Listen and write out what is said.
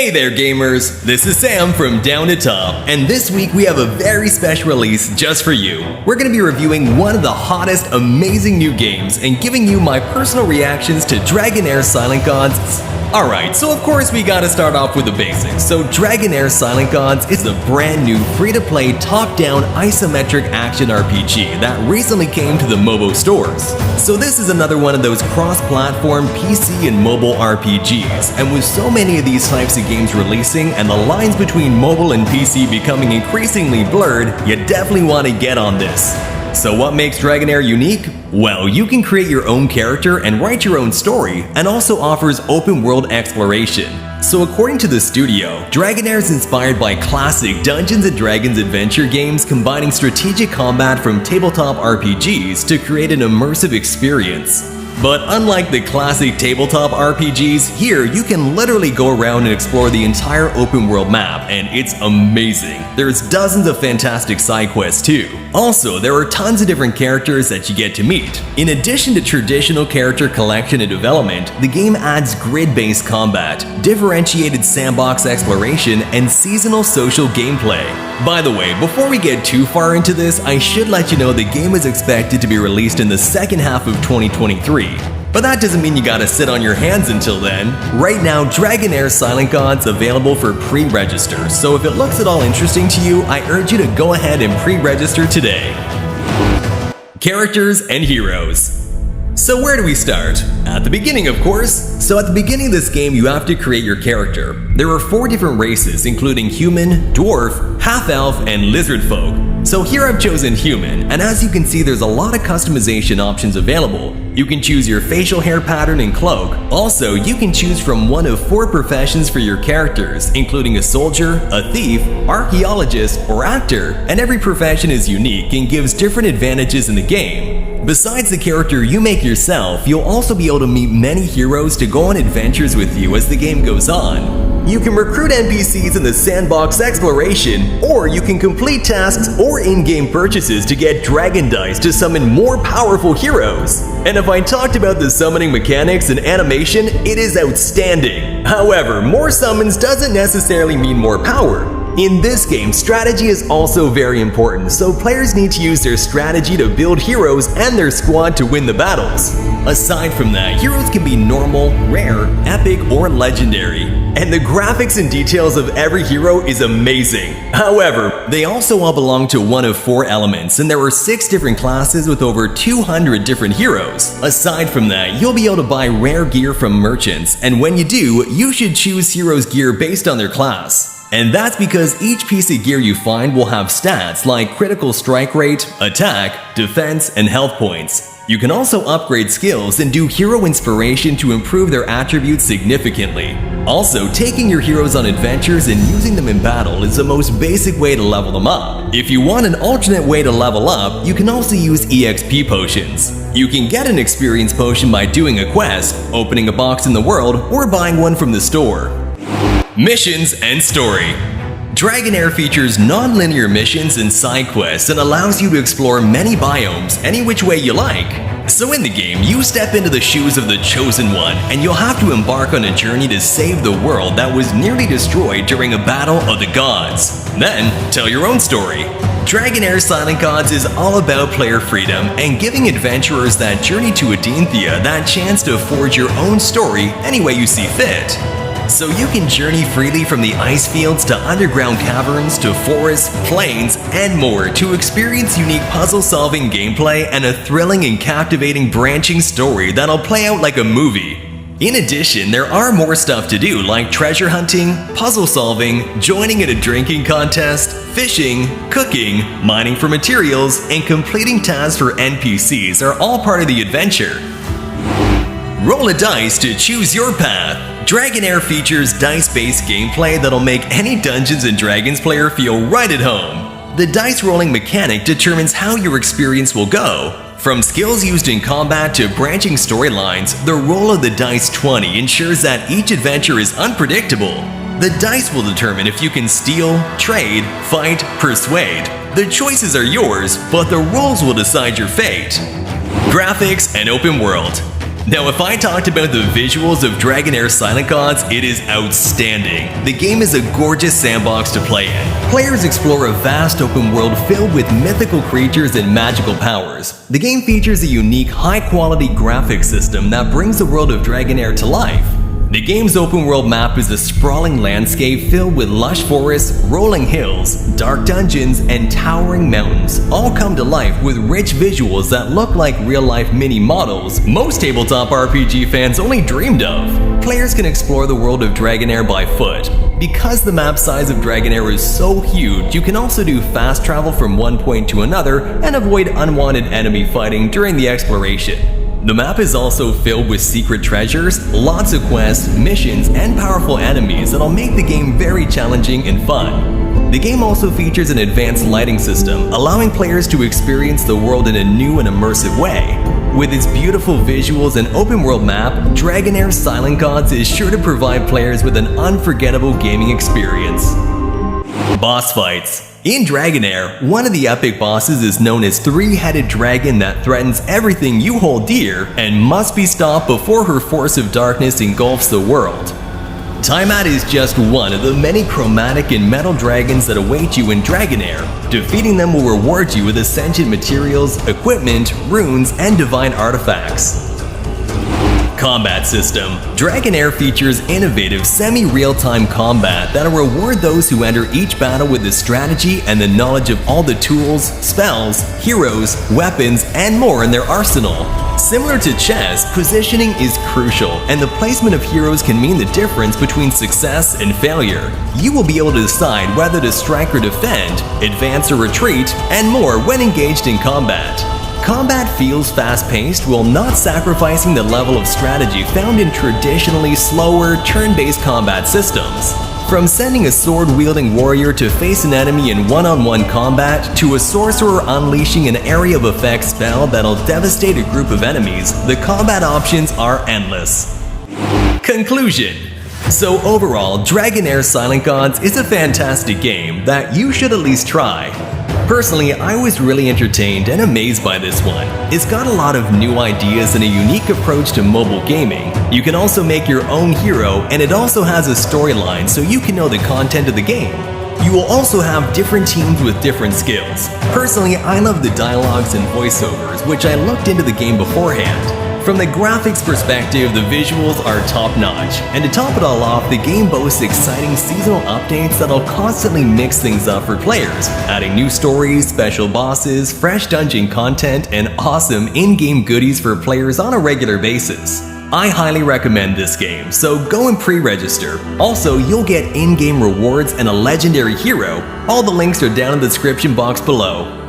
Hey there gamers, this is Sam from Down to Top, and this week we have a very special release just for you. We're going to be reviewing one of the hottest, amazing new games and giving you my personal reactions to Dragonheir Silent Gods. Alright, so of course we gotta start off with the basics. So Dragonheir Silent Gods is a brand new free-to-play top-down isometric action RPG that recently came to the MOBO stores. So this is another one of those cross-platform PC and mobile RPGs, and with so many of these types of games releasing and the lines between mobile and PC becoming increasingly blurred, you definitely want to get on this. So what makes Dragonheir unique? Well, you can create your own character and write your own story, and also offers open world exploration. So according to the studio, Dragonheir is inspired by classic Dungeons & Dragons adventure games combining strategic combat from tabletop RPGs to create an immersive experience. But unlike the classic tabletop RPGs, here you can literally go around and explore the entire open world map, and it's amazing. There's dozens of fantastic side quests too. Also, there are tons of different characters that you get to meet. In addition to traditional character collection and development, the game adds grid-based combat, differentiated sandbox exploration, and seasonal social gameplay. By the way, before we get too far into this, I should let you know the game is expected to be released in the second half of 2023. But that doesn't mean you gotta sit on your hands until then. Right now, Dragonheir Silent Gods available for pre-register, so if it looks at all interesting to you, I urge you to go ahead and pre-register today. Characters and heroes. So where do we start? At the beginning, of course. So at the beginning of this game, you have to create your character. There are 4 different races, including human, dwarf, half-elf, and lizard folk. So here I've chosen human, and as you can see, there's a lot of customization options available. You can choose your facial hair pattern and cloak. Also, you can choose from one of 4 professions for your characters, including a soldier, a thief, archaeologist, or actor, and every profession is unique and gives different advantages in the game. Besides the character you make yourself, you'll also be able to meet many heroes to go on adventures with you as the game goes on. You can recruit NPCs in the sandbox exploration, or you can complete tasks or in-game purchases to get dragon dice to summon more powerful heroes. And if I talked about the summoning mechanics and animation, it is outstanding. However, more summons doesn't necessarily mean more power. In this game, strategy is also very important, so players need to use their strategy to build heroes and their squad to win the battles. Aside from that, heroes can be normal, rare, epic, or legendary, and the graphics and details of every hero is amazing. However, they also all belong to one of 4 elements, and there are 6 different classes with over 200 different heroes. Aside from that, you'll be able to buy rare gear from merchants, and when you do, you should choose heroes' gear based on their class. And that's because each piece of gear you find will have stats like critical strike rate, attack, defense, and health points. You can also upgrade skills and do hero inspiration to improve their attributes significantly. Also, taking your heroes on adventures and using them in battle is the most basic way to level them up. If you want an alternate way to level up, you can also use EXP potions. You can get an experience potion by doing a quest, opening a box in the world, or buying one from the store. Missions and story. Dragonheir features non-linear missions and side quests and allows you to explore many biomes any which way you like. So in the game, you step into the shoes of the Chosen One, and you'll have to embark on a journey to save the world that was nearly destroyed during a battle of the gods. Then, tell your own story. Dragonheir Silent Gods is all about player freedom and giving adventurers that journey to Adenthia that chance to forge your own story any way you see fit. So you can journey freely from the ice fields to underground caverns to forests, plains, and more to experience unique puzzle-solving gameplay and a thrilling and captivating branching story that'll play out like a movie. In addition, there are more stuff to do like treasure hunting, puzzle solving, joining in a drinking contest, fishing, cooking, mining for materials, and completing tasks for NPCs are all part of the adventure. Roll a dice to choose your path. Dragonheir features dice-based gameplay that'll make any Dungeons & Dragons player feel right at home. The dice rolling mechanic determines how your experience will go. From skills used in combat to branching storylines, the roll of the dice 20 ensures that each adventure is unpredictable. The dice will determine if you can steal, trade, fight, persuade. The choices are yours, but the rolls will decide your fate. Graphics and open world. Now, if I talked about the visuals of Dragonheir Silent Gods, it is outstanding. The game is a gorgeous sandbox to play in. Players explore a vast open world filled with mythical creatures and magical powers. The game features a unique, high-quality graphics system that brings the world of Dragonheir to life. The game's open world map is a sprawling landscape filled with lush forests, rolling hills, dark dungeons, and towering mountains, all come to life with rich visuals that look like real-life mini models most tabletop RPG fans only dreamed of. Players can explore the world of Dragonheir by foot. Because the map size of Dragonheir is so huge, you can also do fast travel from one point to another and avoid unwanted enemy fighting during the exploration. The map is also filled with secret treasures, lots of quests, missions, and powerful enemies that'll make the game very challenging and fun. The game also features an advanced lighting system, allowing players to experience the world in a new and immersive way. With its beautiful visuals and open world map, Dragonheir Silent Gods is sure to provide players with an unforgettable gaming experience. Boss fights. In Dragonheir, one of the epic bosses is known as Three-Headed Dragon that threatens everything you hold dear and must be stopped before her force of darkness engulfs the world. Tiamat is just one of the many chromatic and metal dragons that await you in Dragonheir. Defeating them will reward you with ascension materials, equipment, runes, and divine artifacts. Combat system. Dragonheir features innovative semi-real-time combat that'll reward those who enter each battle with the strategy and the knowledge of all the tools, spells, heroes, weapons, and more in their arsenal. Similar to chess, positioning is crucial, and the placement of heroes can mean the difference between success and failure. You will be able to decide whether to strike or defend, advance or retreat, and more when engaged in combat. Combat feels fast-paced while not sacrificing the level of strategy found in traditionally slower, turn-based combat systems. From sending a sword-wielding warrior to face an enemy in one-on-one combat, to a sorcerer unleashing an area of effect spell that'll devastate a group of enemies, the combat options are endless. Conclusion. So overall, Dragonheir Silent Gods is a fantastic game that you should at least try. Personally, I was really entertained and amazed by this one. It's got a lot of new ideas and a unique approach to mobile gaming. You can also make your own hero, and it also has a storyline so you can know the content of the game. You will also have different teams with different skills. Personally, I love the dialogues and voiceovers, which I looked into the game beforehand. From the graphics perspective, the visuals are top-notch, and to top it all off, the game boasts exciting seasonal updates that'll constantly mix things up for players, adding new stories, special bosses, fresh dungeon content, and awesome in-game goodies for players on a regular basis. I highly recommend this game, so go and pre-register. Also, you'll get in-game rewards and a legendary hero. All the links are down in the description box below.